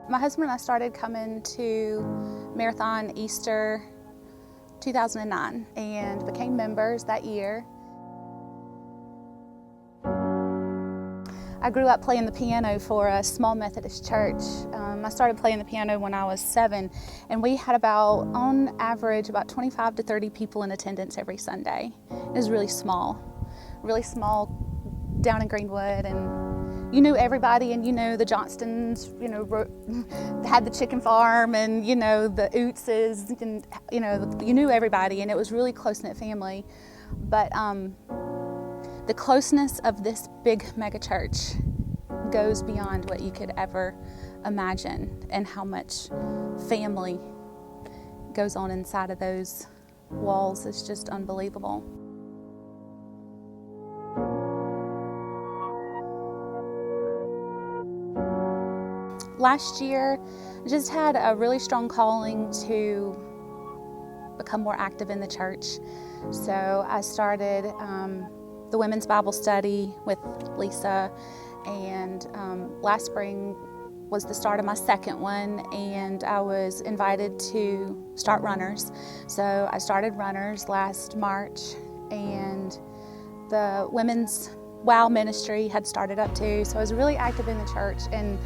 My husband and I started coming to Marathon Easter 2009 and became members that year. I grew up playing the piano for a small Methodist church. I started playing the piano when I was 7, and we had on average, about 25 to 30 people in attendance every Sunday. It was really small down in Greenwood, and you knew everybody, and the Johnstons, had the chicken farm, and the Ootses, and you knew everybody, and it was really close-knit family. But the closeness of this big mega church goes beyond what you could ever imagine, and how much family goes on inside of those walls is just unbelievable. Last year, I just had a really strong calling to become more active in the church. So I started the women's Bible study with Lisa, and last spring was the start of my second one, and I was invited to start Runners. So I started Runners last March, and the women's WOW ministry had started up too. So I was really active in the church, and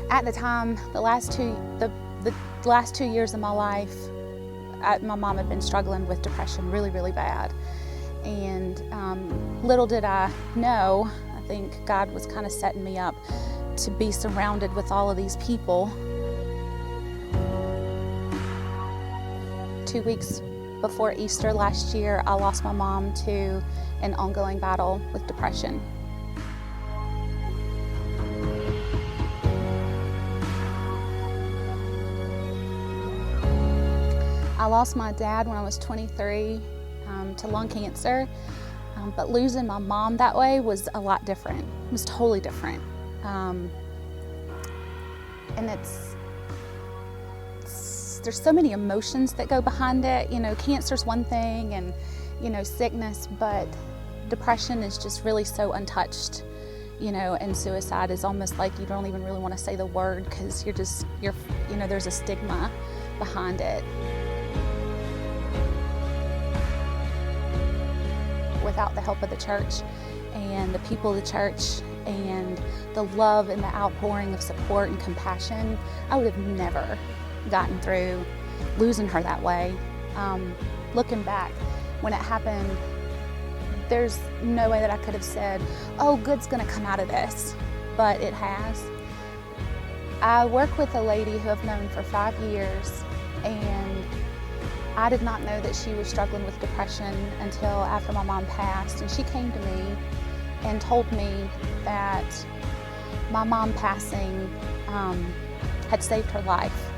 at the time, the last two years of my life, my mom had been struggling with depression really, really bad. And little did I know, I think God was kind of setting me up to be surrounded with all of these people. 2 weeks before Easter last year, I lost my mom to an ongoing battle with depression. I lost my dad when I was 23 to lung cancer, but losing my mom that way was a lot different. It was totally different. And there's so many emotions that go behind it. Cancer's one thing, and sickness, but depression is just really so untouched. And suicide is almost like you don't even really want to say the word, because there's a stigma behind it. Without the help of the church and the people of the church and the love and the outpouring of support and compassion, I would have never gotten through losing her that way. Looking back, when it happened, there's no way that I could have said, oh, good's gonna come out of this, but it has. I work with a lady who I've known for 5 years, and I did not know that she was struggling with depression until after my mom passed, and she came to me and told me that my mom passing had saved her life,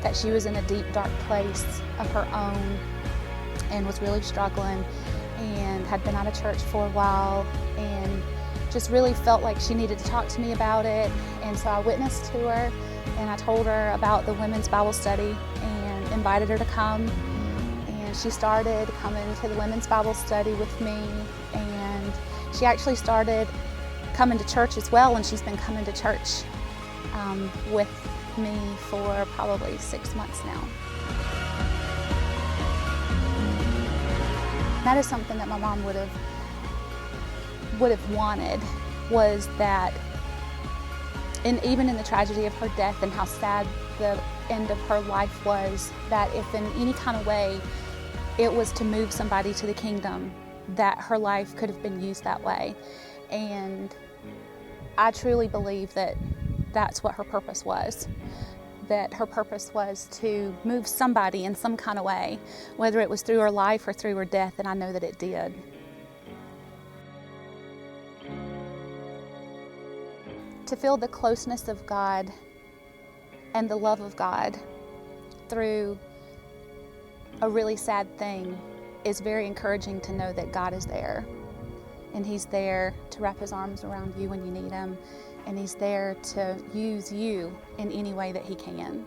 that she was in a deep, dark place of her own and was really struggling, and had been out of church for a while, and just really felt like she needed to talk to me about it. And so I witnessed to her, and I told her about the women's Bible study and invited her to come. And she started coming to the women's Bible study with me, and she actually started coming to church as well, and she's been coming to church with me for probably 6 months now. That is something that my mom would have wanted, was that, and even in the tragedy of her death and how sad the end of her life was, that if in any kind of way it was to move somebody to the kingdom, that her life could have been used that way. And I truly believe that that's what her purpose was. That her purpose was to move somebody in some kind of way, whether it was through her life or through her death, and I know that it did. To feel the closeness of God and the love of God through a really sad thing is very encouraging, to know that God is there, and He's there to wrap His arms around you when you need Him, and He's there to use you in any way that He can.